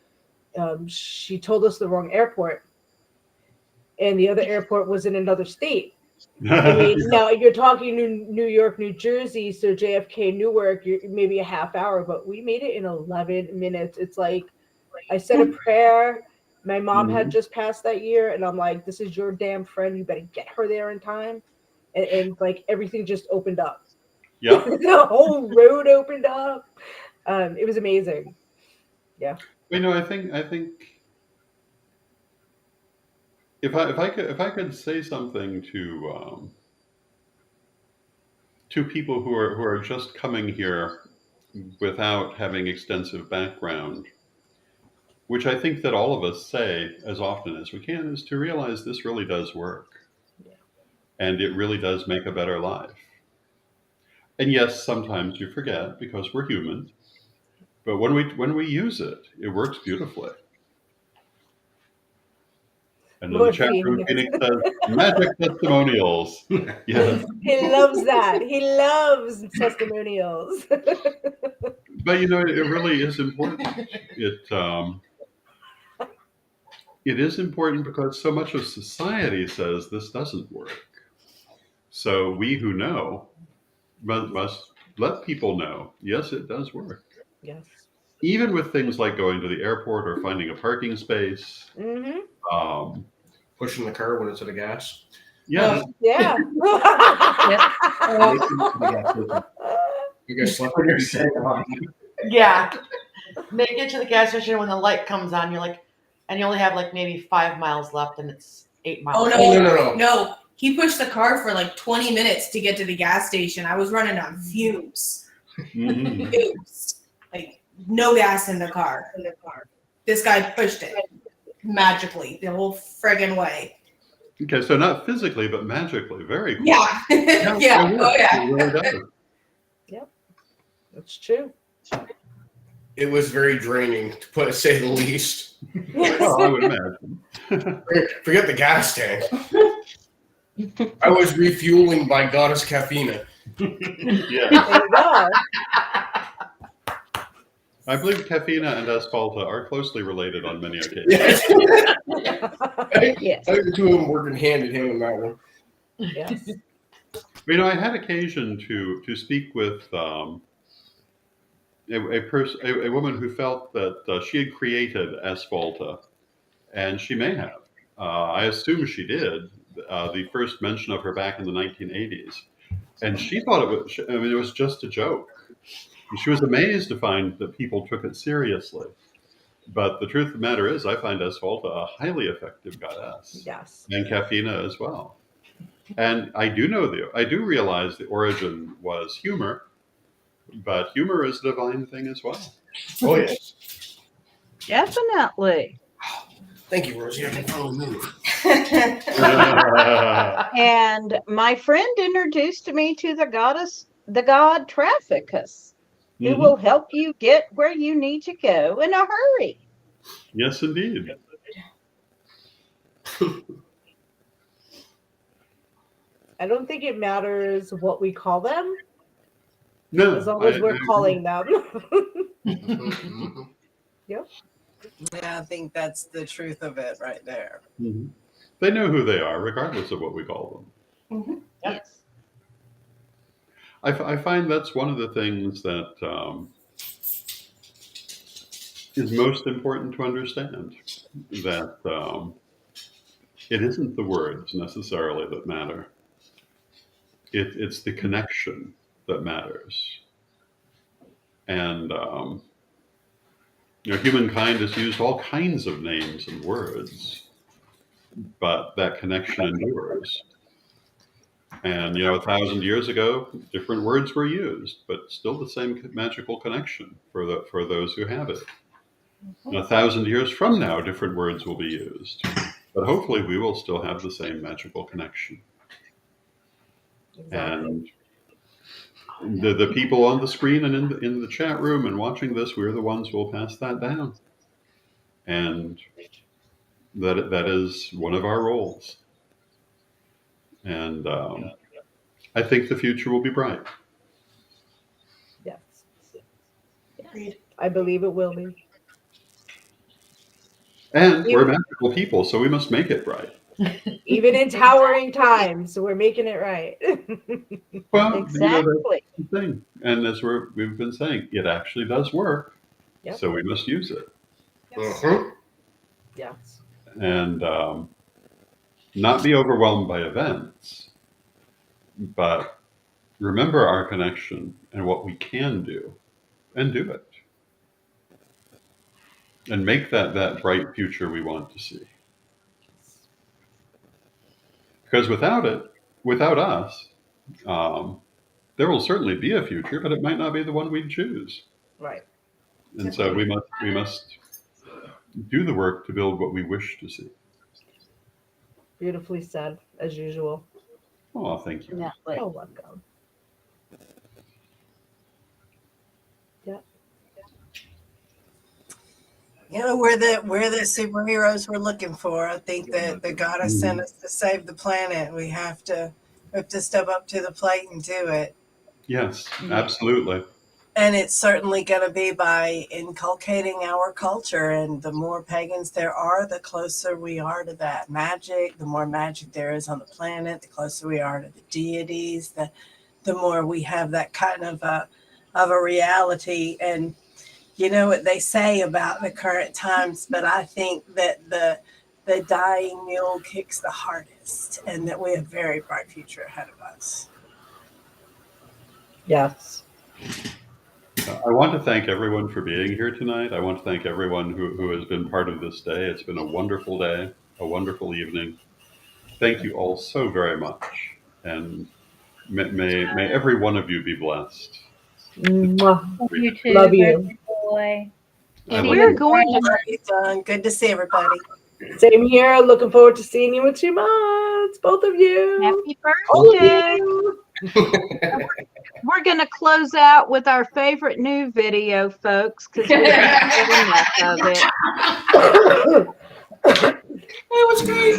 I: she told us the wrong airport, and the other airport was in another state. I mean, now you're talking New York, New Jersey, so JFK, Newark, maybe a half hour, but we made it in 11 minutes. It's like I said a prayer. My mom had just passed that year, and I'm like, "This is your damn friend. You better get her there in time." And like everything just opened up.
B: Yeah.
I: The whole road opened up. It was amazing. Yeah.
B: I think if I could say something to people who are just coming here without having extensive background, which I think that all of us say as often as we can, is to realize this really does work.
I: Yeah.
B: And it really does make a better life. And yes, sometimes you forget because we're human. But when we use it, it works beautifufully. And then the chat room, Phoenix says, magic testimonials. Yes.
I: He loves that. He loves testimonials.
B: But it really is important. It is important because so much of society says this doesn't work. So we who know must let people know, yes, it does work.
I: Yes.
B: Even with things like going to the airport or finding a parking space.
I: Mm-hmm.
P: Pushing the car when it's at a gas.
B: Yes.
I: Yeah.
P: You guys slept when you're saying
G: Yeah. Make it to the gas station when the light comes on. You're like, and you only have like maybe 5 miles left, and it's 8 miles.
Q: Oh no! He pushed the car for like 20 minutes to get to the gas station. I was running on fumes.
B: Mm-hmm.
Q: Fumes. Like no gas in the car. This guy pushed it magically the whole friggin' way.
B: Okay, so not physically, but magically. Very cool.
Q: Yeah. Yeah. Oh yeah.
B: It really does.
I: Yep. That's true.
P: It was very draining, to say the least.
B: Well, I would imagine.
P: Forget the gas tank. I was refueling by Goddess Caffeina.
B: Yeah.
I: There you go.
B: I believe Caffeina and Asphalta are closely related on many occasions.
P: Yes.
A: Yes.
P: I think the two of them working hand in hand on that one.
I: Yes.
B: I had occasion to speak with a woman who felt that she had created Asphalta, and she may have. I assume she did. The first mention of her back in the 1980s, and she thought it was just a joke. She was amazed to find that people took it seriously. But the truth of the matter is, I find Asphalta a highly effective goddess.
I: Yes.
B: And Caffeina as well. And I do realize the origin was humor, but humor is a divine thing as well.
P: Oh, yes.
A: Definitely.
P: Thank you, Rosie. I can finally move.
A: And my friend introduced me to the god Trafficus, who will help you get where you need to go in a hurry.
B: Yes, indeed.
I: I don't think it matters what we call them.
B: No.
I: As long as we're calling them. Yep.
D: Yeah, I think that's the truth of it right there.
B: Mm-hmm. They know who they are, regardless of what we call them.
I: Mm-hmm.
A: Yes.
B: I find that's one of the things that is most important to understand. That it isn't the words necessarily that matter. It's the connection that matters. And humankind has used all kinds of names and words, but that connection endures. And 1,000 years ago, different words were used, but still the same magical connection for those who have it. And 1,000 years from now, different words will be used, but hopefully we will still have the same magical connection.
I: Exactly.
B: And the people on the screen and in the chat room and watching this, we're the ones who will pass that down. And that is one of our roles. And I think the future will be bright.
I: Yes. I believe it will be.
B: And we're magical people, so we must make it bright.
I: Even in towering times, we're making it right.
B: Well,
A: Exactly.
B: that's the thing. And as we've been saying, it actually does work.
I: Yep.
B: So we must use it.
I: Yes.
B: And not be overwhelmed by events, but remember our connection and what we can do, and do it. And make that bright future we want to see. Because without us, there will certainly be a future, but it might not be the one we choose.
I: Right.
B: And so we must do the work to build what we wish to see.
I: Beautifully said, as usual.
B: Oh, thank you.
I: You're welcome. Yeah.
D: We're the superheroes we're looking for. I think that the goddess sent us to save the planet. We have to step up to the plate and do it.
B: Yes, absolutely.
D: And it's certainly going to be by inculcating our culture. And the more pagans there are, the closer we are to that magic. The more magic there is on the planet, the closer we are to the deities. The more we have that kind of a reality. And you know what they say about the current times, but I think that the dying mule kicks the hardest, and that we have a very bright future ahead of us.
I: Yes.
B: I want to thank everyone for being here tonight. I want to thank everyone who has been part of this day. It's been a wonderful day, a wonderful evening. Thank you all so very much. And may every one of you be blessed.
I: Mwah.
C: You too.
I: Love you.
C: Boy.
B: I
A: We're
B: love you.
A: going to
D: Good to see everybody.
I: Same here. Looking forward to seeing you in 2 months. Both of you.
A: happy
I: All of
A: birthday.
I: you.
A: We're going to close out with our favorite new video, folks, because we can't get enough of it.
Q: It was great.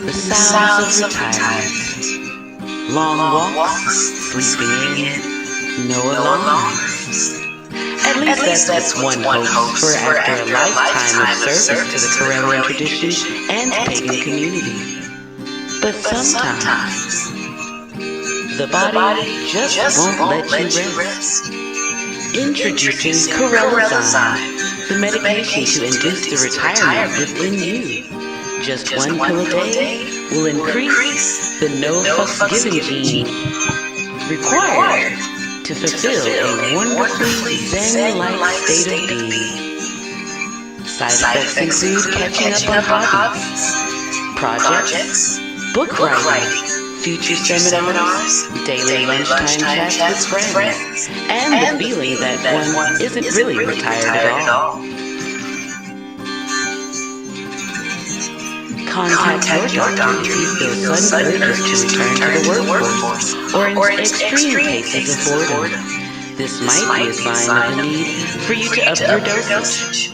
H: The sounds of retirement. Long walks, sleeping in, no alarms. At least that's what one hopes for after a lifetime of service to the Corellian tradition and pagan community. But sometimes, the body just won't let you rest. Introducing Corellizyme, the medication to induce the retirement within you. Just one pill a day will increase the no-fucks-given gene required to fulfill a wonderfully zen-like state of being. Side effects include catching up on hobbies, projects, book writing, future seminars, daily lunchtime chats with friends, and the feeling that one isn't really retired at all. Contact your doctor if you feel sudden urge to return to the workforce or in extreme cases of boredom. This might be a sign of the need for you to up your dosage.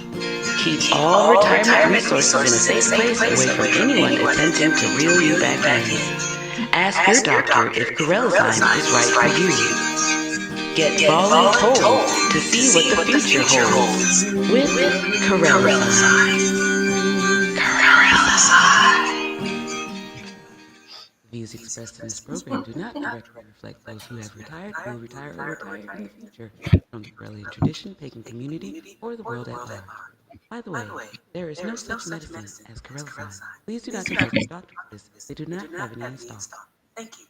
H: Keep all retirement resources in a safe place away from anyone attempting to reel you back in. Ask your doctor if Corellizyme is right for you. Get voluntold to see what the future holds with Corellizyme. The views expressed in this program do not directly reflect those who have retired, will retire, or retire in the future from the Corellian tradition, pagan community, or the world at large. By the way, there is no such medicine as Corellizyme. Please do not consult your doctor for this. They do not have any in stock.
E: Thank you.